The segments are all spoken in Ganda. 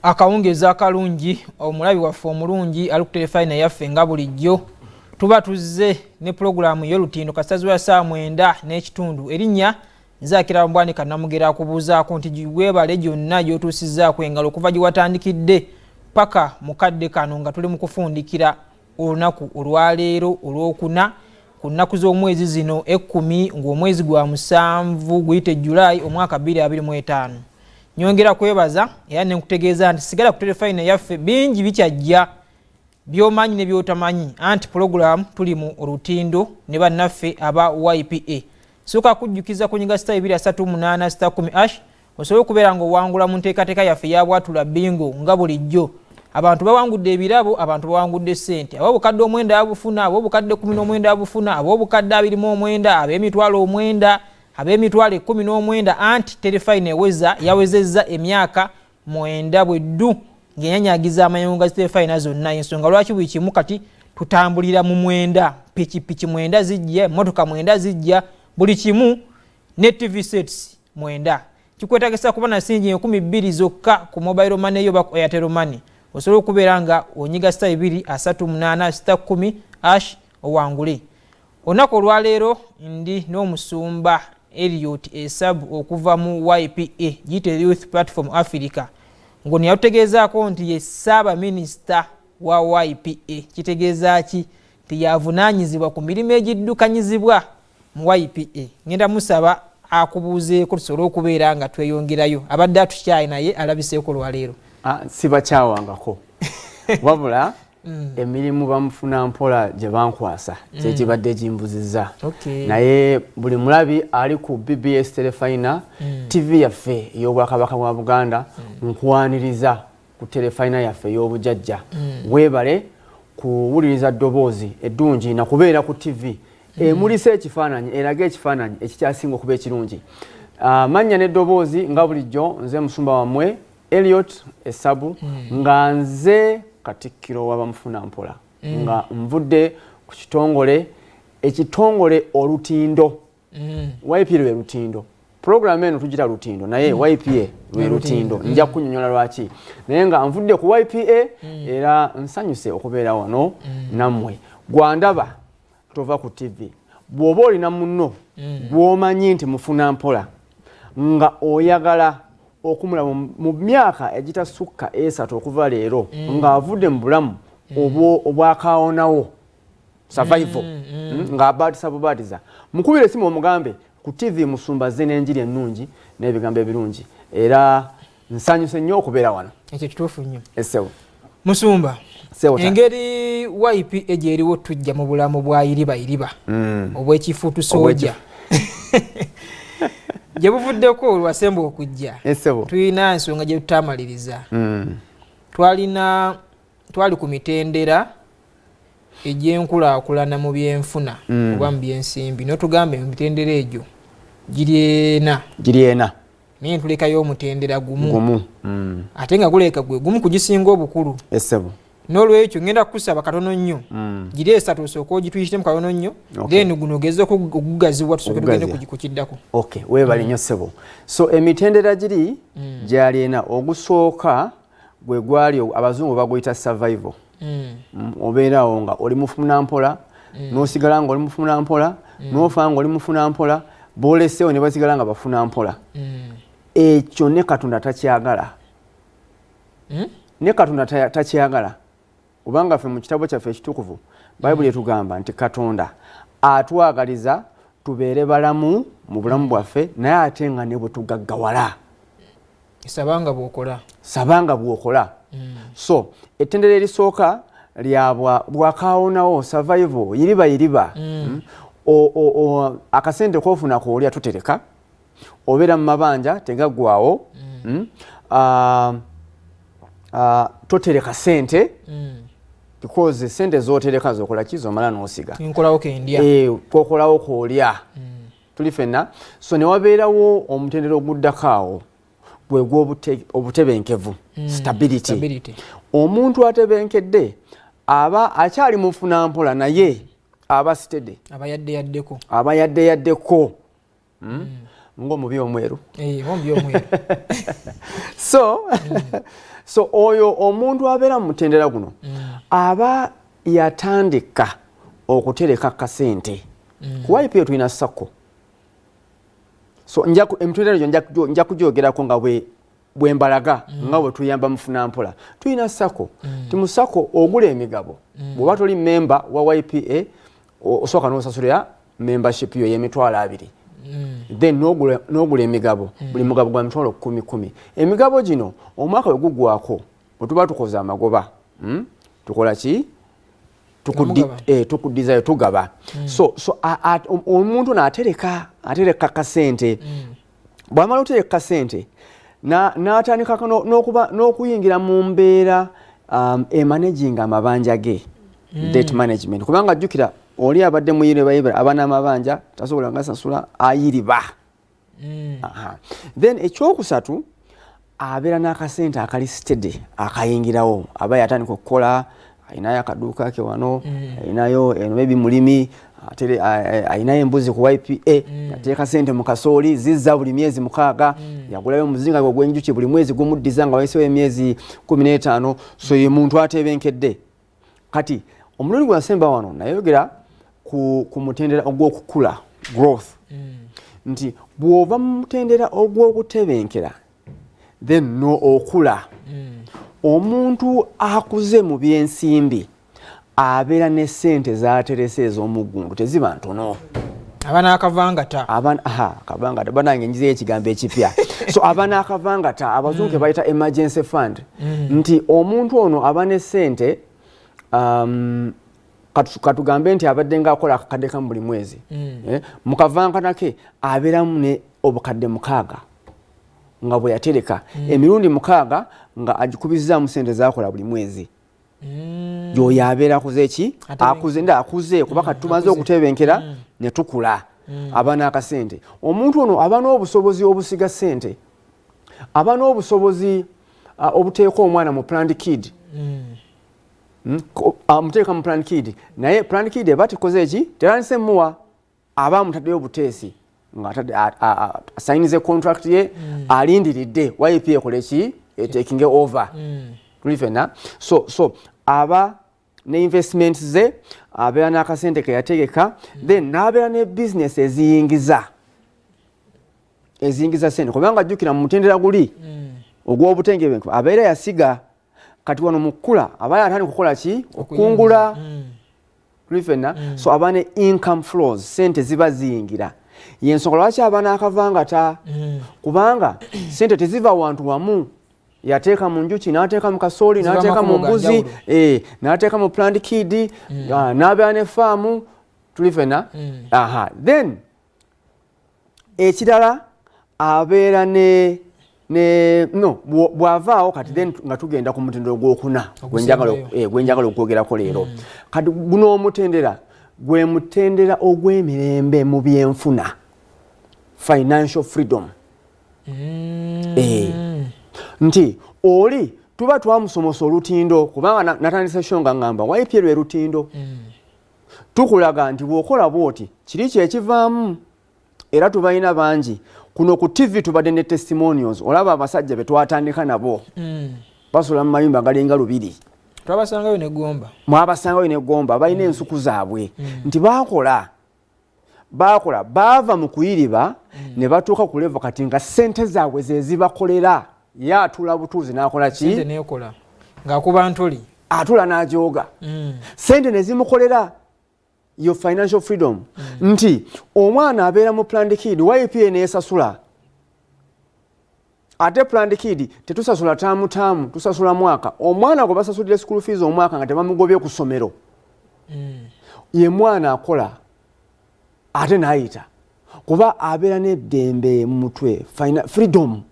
akawungeza akalungi omulabi waffe omulungi ali ku telefayina yaffe nga bulijjo tuba tuzze ne pulogulaamu y'olutindo kasazibwa saa 9:30 erinnya nzakira mbwanika namugera akubuuzaako nti giwebale gyonna gy'otuusizzaako engalo okuva gye watandikidde paka mukadde kano nga tuli mu kufundikira olunaku olwaleero olwokuna ku nnaku z'omwezi zino 10 ng'omwezi gwa 7 guyite Julayi omwaka 2025. Nyongera kwebaza era ne nkutegeeza nti sigala ku telefayina yaffe bingi bikyajja byomanyi ne byotamanyi anti program tuli mu olutindo ne bannaffe aba YPA. Soka kujjukiza ku nyiga star 238 star 10 osobola okubeera ng'owangula mu nteekateeka yaffe ya bwatula bingo nga bulijjo. Abantu bawangudde ebirabo, abantu bawangudde ssente. Abo bukadde omwenda abufuna, abo bukadde 10 n'omwenda abufuna, abo bukadde 20 omwenda, ab'emitwalo omwenda, ab'emitwalo 10 n'omwenda anti telefayina eweza yawezezza emyaka 9 bweddu ng'enyanyagiza amayunga telefayina zonna. Ensonga lwaki buli kimu kati tutambulira mu mwenda, pikipiki mwenda zijja, emmotoka mwenda zijja, buli kimu ne TV sets mwenda. Kikwetagisa kuba na singi 2,000 zokka ku mobile money yo bako Airtel Money. Osobola okubeera nga onyiga star 238 star 10 owangule. Olunaku olwaleero ndi n'omusumba Elliot Esabu okuva mu YPA giyite Youth Platform Africa. Ngoni yategeezaako nti ye Ssaaba Minisita wa YPA. Kitegeeza ki? Nti yavunaanyizibwa ku mirimu egiddukanyizibwa mu YPA. Ngenda musaba akubuuzeeko tusobole okubeera nga tweyongerayo. Abadde atukyaye naye alabiseeko lwaleero. Sibakyawangako wabula emirimu bamufuna mpola gye bankwasa kyekibadde gimbuzizza. Naye buli mulabi ali ku BBS telefayina TV yaffe ey'Obwakabaka bwa Buganda nkwaniriza ku telefayina yaffe ey'obujjajja weebale kuwuliriza ddoboozi eddungi na kubeera ku TV emulisa ekifaananyi eraga ekifaananyi ekikyasinga okuba ekirungi. Mannya n'eddoboozi nga bulijjo nze musumba wammwe Elliot Esabu nga nze Katikkiro w'abamufuna mpola nga nvudde ku ekitongole olutindo. YPA lwe lutindo. Program eno tugira lutindo naye YPA lwe lutindo. Nja kunnyonnyola lwaki. Naye nga nvudde ku YPA era nsanyuse okubeera wano nammwe. Gwandaba tova ku TV. Bw'oba olina munno gw'omanyi nti mufuna mpola nga oyagala okumula mu myaka egitasukka 3 okuva leero ng'avudde mu bulamu obwakaawonawo survival ng'abaatiza mukubire esimu omugambe ku TV musumbaze n'enjiri ennungi n'ebigambo ebirungi era nsanyuse nnyo okubeera wano. Ekyo kituufu nnyo. Essewo Musumba engeri YPA gyeriwo tujja mu bulamu bwa iriba obw'ekifuutu sooja gye buvuddeko olwasemba okujja tulina ensonga gye tutamaliriza. Twali ku mitendera egy'enkulaakulana mu byenfuna oba mu byensimbi n'otugamba emitendera egyo giri ena naye ntulekayo omutendera gumu ate nga guleka gwe gumu kugisinga obukulu. N'olwekyo ngenda kukusaba katono nnyo giri 3 osooka ogituyitemu katono nnyo then guno ogeze okugugazibwa tusooke tugende kukiddako. Weebale nnyo ssebo. So emitendera giri gyali ena ogusooka gwe gwali abazungu baguyita survival. Obeerawo nga oli mufuna mpola n'osigala nga oli mufuna mpola n'ofa nga oli mufuna mpola booleseewo ne basigala nga bafuna mpola. Ekyo ne Katonda takyagala. Ne Katonda takyagala. Kubanga ffe mu kitabo kyaffe ekitukuvu Bayibuli etugamba nti Katonda atwagaliza tubeere balamu mu bulamu bwaffe naye ate nga ne bwe tugaggawala. Sabanga bw'okola. So ettendera erisooka lya bwakaawonawo survival yiriba akasente kofuna koolya tutereka obeera mu mabanja tegaggwawo totereka sente because sente zootereka zokola kizo mala n'osiga kokolawo koolya tuli fenna. So ne wabeerawo omutendera oguddakaawo gwe gw'obutebenkevu stability. Omuntu atebenkedde aba akyali mufuna mpola naye aba sitede aba yadde yaddeko ng'omubi omweru omubi omweru so oyo omuntu abeera mu mutendera guno aba yatandika okutereka kasente ku YPA tulina sako so emitendera gyo nja kugyogerako nga bwe mbalaga nga bwe tuyamba mufuna mpola tulina sako ti mu sako ogula emigabo bw'oba toli memba wa YPA osooka n'osasulira membership yo y'emitwalo 2 then n'ogula emigabo buli mugabo gwa mitwalo 10 emigabo gino omwaka bwe guggwako bwe tuba tukoze amagoba tukola ki tukuddizayo tugaba so omuntu n'atereka kasente bw'amala otereka kasente n'atandika n'okuyingira mu mbeera emanaginga amabanja ge debt management kubanga jjukira oli abadde muyiriba abana amabanja tasobola ngasasula ayiriba then ekyokusatu abeera n'akasente akali steady akayingirawo aba yatandika okukola ayinayo akaduuka ke wano ayinayo maybe mulimi ayinayo embuzi ku YPA yateeka sente mu kasooli zizza buli myezi 6 yagulayo omuzinga gw'enjuki buli mwezi gumuddiza nga wayisewo emyezi 15 so ye muntu atebenkedde kati omulundi gwe nasemba wano nayogera ku mutendera ogw'okukula growth nti bw'ova mu mutendera ogw'okutebenkera then no okula omuntu akuze mu byensimbi abeera ne ssente z'aterese ez'omuggundu teziba ntono abana akavangata akavangata banange njizeyo ekigambo ekipya so abana akavangata abazungu bayita emergency fund nti omuntu ono aba ne ssente katugambe nti abadde ng'akola akakadde kamu buli mwezi mu kavangata ke abeeramu ne obukadde 6 nga bwe yatereka emirundi 6 nga agikubizaamu ssente z'akola buli mwezi y'oyo abeera akuze ki akuze kuba kati tumaze okutebenkera ne tukula aba n'akasente omuntu ono aba n'obusobozi obusiga ssente aba n'obusobozi obuteeka omwana mu planned kid amuteeka mu planned kid naye planned kid eba tikoze ki terandise muwa aba amutaddeyo obuteesi nga asayinize contract ye alindiridde YPA ekole ki taking over tulifena so aba ne investments ze abeera n'akasente ke yategeka then n'abeera ne business eziyingiza sente kubanga jjukira mu mutendera guli ogw'obutengebenku abeera yasiga kati wano mu kkula aba yatandika kukola ki okungula tulifena so aba ne income flows sente ziba ziyingira yensonga lwaki aba n'akavangata kubanga sente teziva wantu wamu yateeka mu njuki n'ateeka mu kasooli n'ateeka mu mbuzi n'ateeka mu planned kid n'abeera ne faamu tulifena then ekirala abeera bw'avaawo kati then nga tugenda ku mutendera ogwokuna gwenjagala okwogerako leero kati guno omutendera gwe mutendera ogw'emirembe mu byenfuna financial freedom nti oli tuba twamusomosa olutindo kubanga natandisa sho nga ngamba YPA lwe lutindo tukulaga nti bw'okola bwoti kiri kyekivaamu era tubalina bangi kuno ku TV tubadde ne testimonials olaba abasajja be twatandika nabo basula mu mayumba galinga 2 twabasangayo ne gomba mwabasangayo ne gomba balina ensuku zaabwe nti bakola baava mu kuyiriba ne batuuka ku level kati nga ssente zaabwe ze zibakolera yatula butuuzi n'akola ki ssente neekola ng'akuba ntoli atula n'ajooga ssente ne zimukolera yo financial freedom nti omwana abeera mu planned kid YPA neesasula ate planned kid tetusasula taamu tusasula mwaka omwana gwe basasulira school fees omwaka nga tebamugobye ku ssomero ye mwana akola ate n'ayita kuba abeera n'eddembe mu mutwe freedom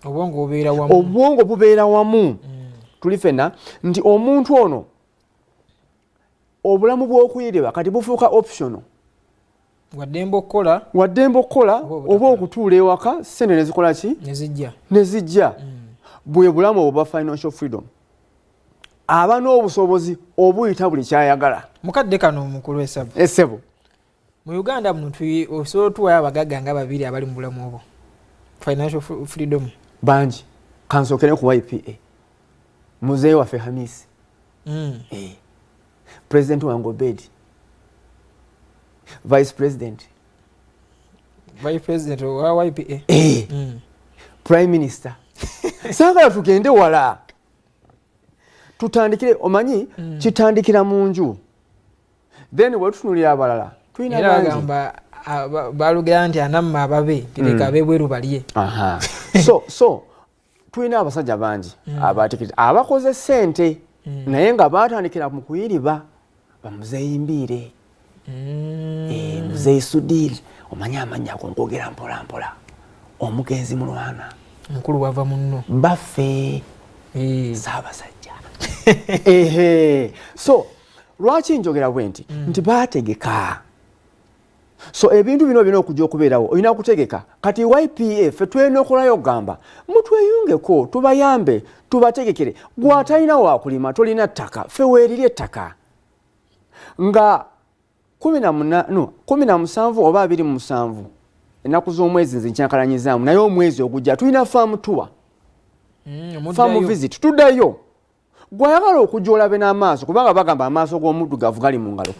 obwongo bubeera wamu tulifena nti omuntu ono obulamu bw'okuyiriba kati bufuuka optional waddembe okukola oba okutuula ewaka ssente nezikola ki nezijja bwe bulamu obwa financial freedom aba n'obusobozi obuyita buli kyayagala mukadde kano omukulu essebo mu Uganda muno osobola tuwayo abagagga nga babiri abali mu bulamu obwo financial freedom banji kansokere ku YPA muzee waffe Hamisi president wange Obedi vice president wa YPA prime minister sagala tugende wala tutandikire omanyi kitandikira mu nju then wetutunulira abalala tuyina bagamba balugera nti anamma ababe tireka abebweru balye so tuyina abasajja bangi abatikira abakoze sente naye nga batandikira mu kuyiriba bamuzeeyimbire muzeeyi Sudiri omanyi amanya nkogera mpola mpola omugenzi mulwana mukulu wava munno baffe saabasajja so lwaki njogera bwenti nti bategeka so ebintu bino bino okujja okubeerawo olina kutegeka kati YPA ffe tulina okulayo okugamba mutweyungeko tubayambe tubategekere gwatalina wakulima tolina ttaka ffe weerire ettaka nga 17 oba 27 ennaku z'omwezi nzinkyankalanyizaamu naye omwezi ogujja tulina faamu tuwa faamu visit tuddayo gwayagala okujja olabe n'amaaso kubanga bagamba amaaso g'omuddugavu gali mu ngalo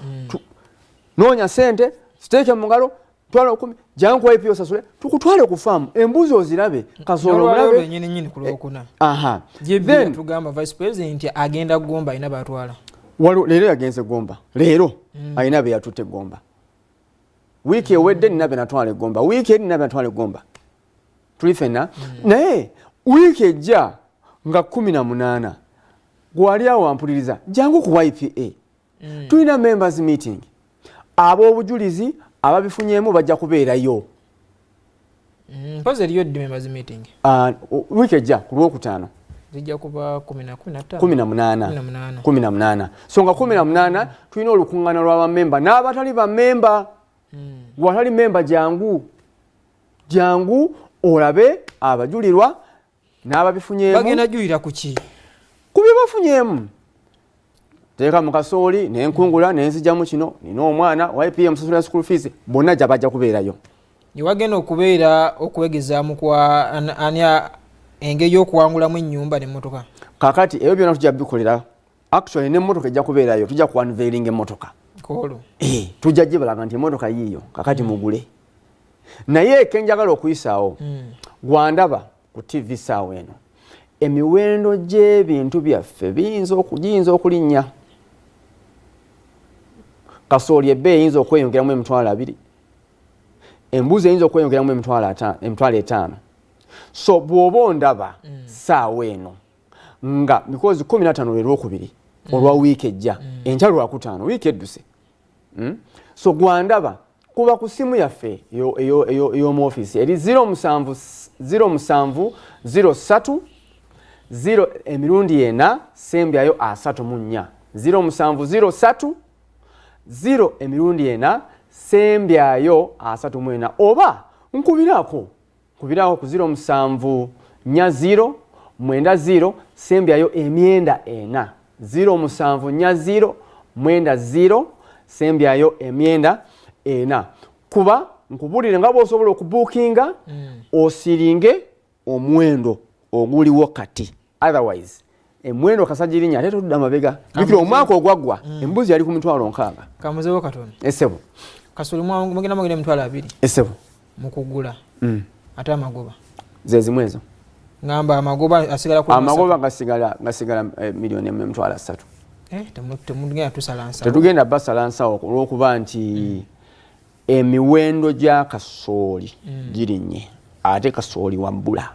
noonya sente siteeke mu ngalo twala 10 jangu ku YPA osasule tukutwale ku faamu embuzi ozirabe kasolo omulabe nnyini ku Lwokuna then tugamba vice president agenda Gomba ina batwala leero yagenze Gomba leero ayina be yatutte Gomba wiiki ewedde nina be natwale Gomba wiiki eri nina be natwale Gomba tuli ffenna naye wiiki ejja nga 18 gwali awo ampuliriza jangu ku YPA tulina members meeting ab'obujulizi ababifunyeemu bajja kubeerayo mpozi eriyo ddi members meeting wiiki ejja ku Lwokutaano zijja kuba 18 so nga 18 tulina olukuŋŋaana lw'abamemba n'abatali bamemba gwatali memba jangu olabe abajulirwa n'ababifunyeemu bagenda julira ku ki ku bye bafunyeemu teeka mu kasooli n'enkungula n'enzijjamu kino nina omwana YPA musasula school fees bonna gya bajja kubeerayo wagenda okubeera okwegezaamu kwa ania engeri y'okuwangulamu ennyumba n'emmotoka kakati ebyo byonna tujja bikolera actually n'emmotoka ejja kubeerayo tujja ku unveiling emmotoka tujja gibalaga nti emmotoka yiiyo kakati mugule naye kenjagala okuyisaawo gwandaba ku TV saawa eno emiwendo gy'ebintu byaffe giyinza okulinnya kasooli ebbeeyi eyinza okweyongeramu 2,000 embuzi eyinza okweyongeramu 5,000 so bw'oba ondaba saawa eno nga because 15 lwe Lwokubiri olwa wiiki ejja enkya Lwakutaano wiiki edduse so gwandaba kuba ku simu yaffe ey'omu ofiisi eri 0703 0 emirundi 4 sembyayo 34 0703 0 emirundi 4 sembyayo 34 oba nkubirako ku 07 0 90 sembyayo emyenda 4 07 0 sembyayo emyenda 4 kuba nkubulire nga bw'osobola okubuukinga osiringe omwendo oguliwo kati otherwise emwendo kasajirinya ate tudda mabega bikira omwaka ogwaggwa embuzi yali ku 60,000 kamuzewo katono esebo kasuli mugenda 2,000 esebo mukugula ate amagoba zezimwe ezo ngamba amagoba asigala ku amagoba gasigala milioni 3 temugenda tusala nsawo tetugenda basala nsawo olw'okuba nti emiwendo gya kasooli girinnye ate kasooli wabbula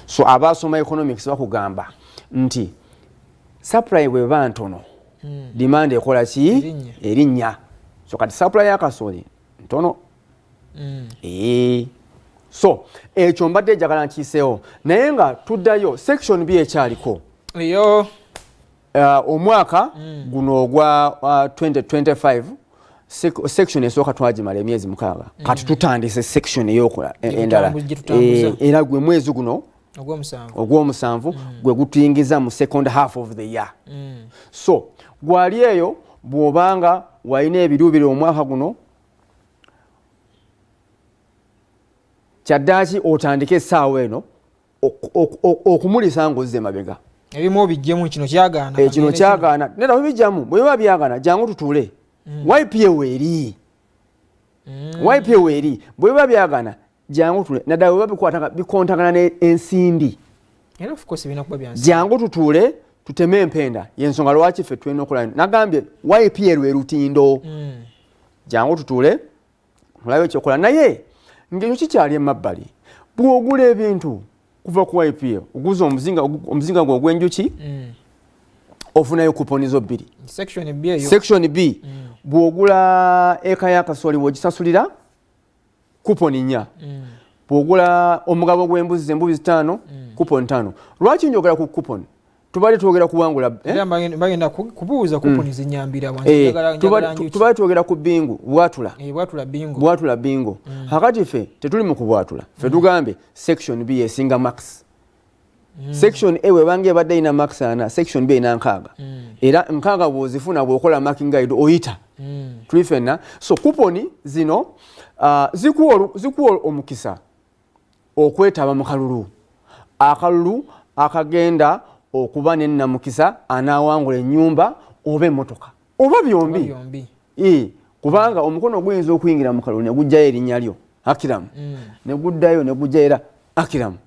so abasoma economics bakugamba nti supply bweba ntono demand ekola ki erinnya so kati supply ya kasooli ntono so ekyo mbadde njagala nkiiseewo naye nga tuddayo section B ekyaliko yo omwaka guno ogwa 2025 section esooka twagimala emyezi 6 kati tutandise section eyokola endala era gwe mwezi guno ogw'omusanvu gwe gutuyingiza mu second half of the year so gwali eyo bw'obanga waina ebiruubiri omwaka guno kyaddaki otandike essaawa eno okumulisa ng'ozze mabega ebimu bijjemu kino kyagaana kino kyagaana nedda bibijjamu bwe biba byagaana jangu tutuule YPA weeri YPA weeri bwe biba byagaana jangu tutuule naddala bwe biba bikontagana n'ensimbi era of course bina kuba byansi jangu tutuule tuteme empenda yensonga lwaki ffe tulina okola nagambye YPA lwe lutindo jangu tutuule olabe ekyokola naye ng'ekyo kikyali emabbali bw'ogula ebintu kuva ku YPA oguza omuzinga gw'ogw'enjuki ofunayo kuponi zo bbiri section B bw'ogula eka y'akasooli bw'ogisasulira kuponi 4 bw'ogula omugabo gw'embuzi 5 kuponi 5 lwaki njogera ku kuponi tubadde twogera kuwangula bagenda kubuuza kuponi zinyambira tubadde twogera ku bingu bwatula bingu hakati ffe tetuli mu kubwatula ffe tugambe section B esinga max section A webanga ebadde ina max 4 section B ina 6 era 6 bw'ozifuna bw'okola marking guide oyita tuli ffenna so kuponi zino zikuwa omukisa okwetaba mu akalulu akagenda okuba n'ennamukisa anaawangula ennyumba oba emmotoka oba byombi kubanga omukono guyinza okuyingira mu kalulu ne gujjayo erinnya lyo Akiramu ne guddayo ne gujja era Akiramu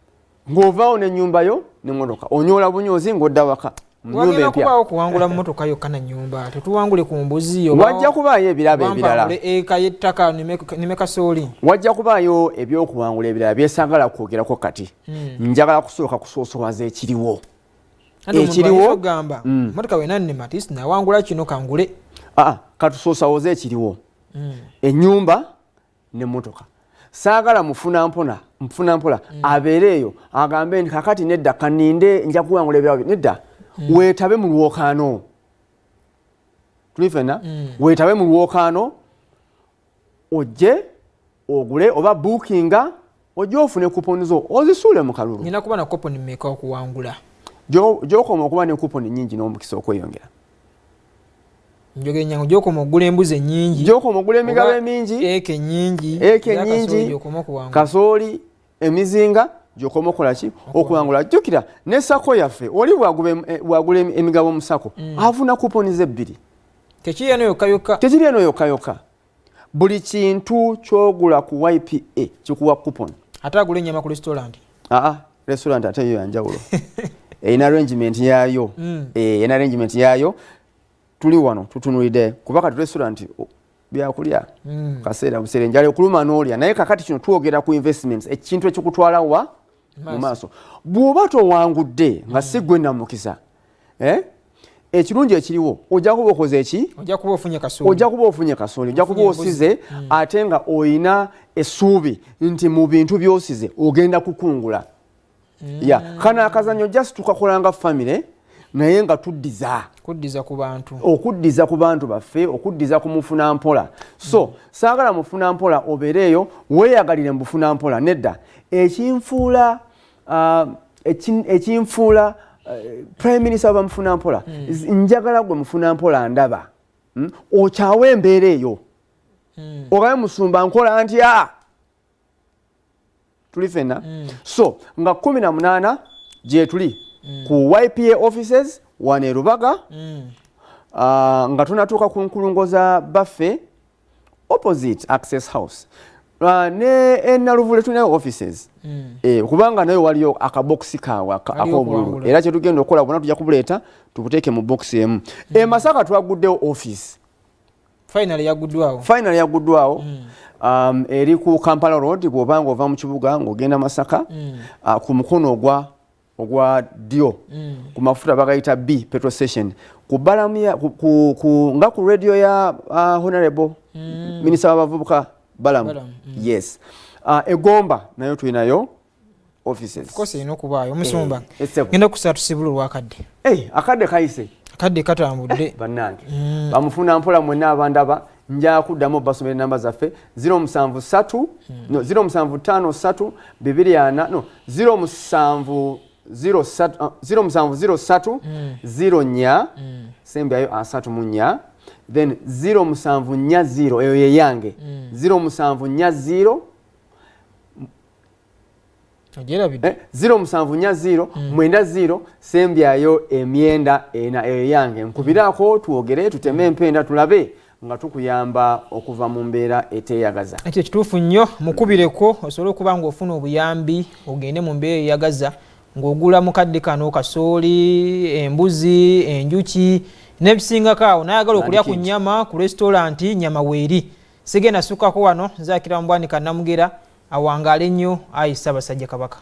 ng'ovaawo n'ennyumba yo n'emmotoka onyola bunyoozi ng'odda waka wagenda kubaawo kuwangula mmotoka yokka na nnyumba tetuwangule ku mbuzi wajja kubaayo ebirabo ebirala eka y'ettaka nime kasooli wajja kubaayo ebyokuwangula ebirala byesaagala kwogerako kati njagala kusooka kusoosowaza ekiriwo gamba mmotoka wena nnema tisi nawangula kino kangule katusoosawoze ekiriwo ennyumba n'emmotoka saagala mufuna mpola abeere eyo agambe nti kakati nedda kaninde nja kuwangula ebirabo nedda weetabe mu lwokaano tuli ffenna weetabe mu lwokaano ojje ogule oba buukinga ojje ofune kuponi zo ozisuule mu kalulu nina kuba na kuponi mmeka okuwangula gy'okoma okuba ne kuponi nnyingi n'omukisa okweyongera njogera nyangu gy'okoma ogula embuzi ennyingi gy'okoma ogula emigabo emingi eke nnyingi kasooli emizinga gy'okoma okola ki okuwangula jjukira ne sako yaffe oli bwagula emigabo mu sako afuna kuponi ze 2 tekiri eno yokka buli kintu ky'ogula ku YPA kikuwa kuponi ate agula ennyama ku restaurant restaurant ate yo yanjawulo erina arrangement yaayo tuli wano tutunulidde kuba kati restaurant byakulya kaseera buseere njala okuluma n'olya naye kakati kino twogera ku investments ekintu ekikutwala wa mu maaso bw'oba towangudde nga si gwe namukisa ekirungi ekiriwo ojja kuba okoze eki ojja kuba ofunye kasooli ojja kuba osize ate nga oyina essuubi nti mu bintu by'osize ogenda kukungula kano akazanyo just tukakolanga family naye nga kuddiza ku bantu okuddiza ku bantu baffe okuddiza ku mufuna mpola so saagala mufuna mpola obeereeyo weeyagalire mu bufuna mpola nedda ekinfuula prime minister wa mufuna mpola njagala gwe mufuna mpola ndaba okyawe embeera eyo ogabe musumba nkola ntya tuli ffenna so nga 18 gye tuli ku YPA offices wane e Rubaga nga tunatuuka ku nkulungoza baffe opposite Access House ne Naluvule tulinayo offices kubanga nayo waliyo akabokisi kaabwe ak'obululu era kyetugenda okukola bwonna tujja kubuleeta tubuteeke mu bokisi emu Masaka twaguddewo office finally yaguddwawo eri ku Kampala Road bw'obanga ova mu kibuga ng'ogenda Masaka ku mukono ogwa ddyo ku mafuta bagayita B petrol station ku balamu nga ku radio ya honorable minister w'abavubuka Balamu yes Egomba nayo tulinayo offices of course ino kubaayo musumba ngenda kusatu sibulu lwakadde akadde kayise akadde katambudde bannange bamufuna mpola mwenna abandaba nja kuddamu basomera namba zaffe 073 no 0753 240 no 0703 0 nya sembe ayo asatu munya then 0740 eyo ye yange 0740 Ajerabide 0740 90 sembyayo emyenda ena eyo yange nkubirako tuogere tuteme empenda tulabe nga tukuyamba okuva mu mbeera eteyagaza. Ekyo kituufu nnyo mukubireko osobole okuba ng'ofuna obuyambi ogende mu mbeera eyagaza ng'ogula mukadde kano kasooli embuzi enjuki n'ebisingako awo n'ayagala okulya ku nnyama ku restauranti nyama weeri sigenda sukkako wano nzakira mu Bwanika Namugera awangaale nnyo ayi Ssaabasajja Kabaka.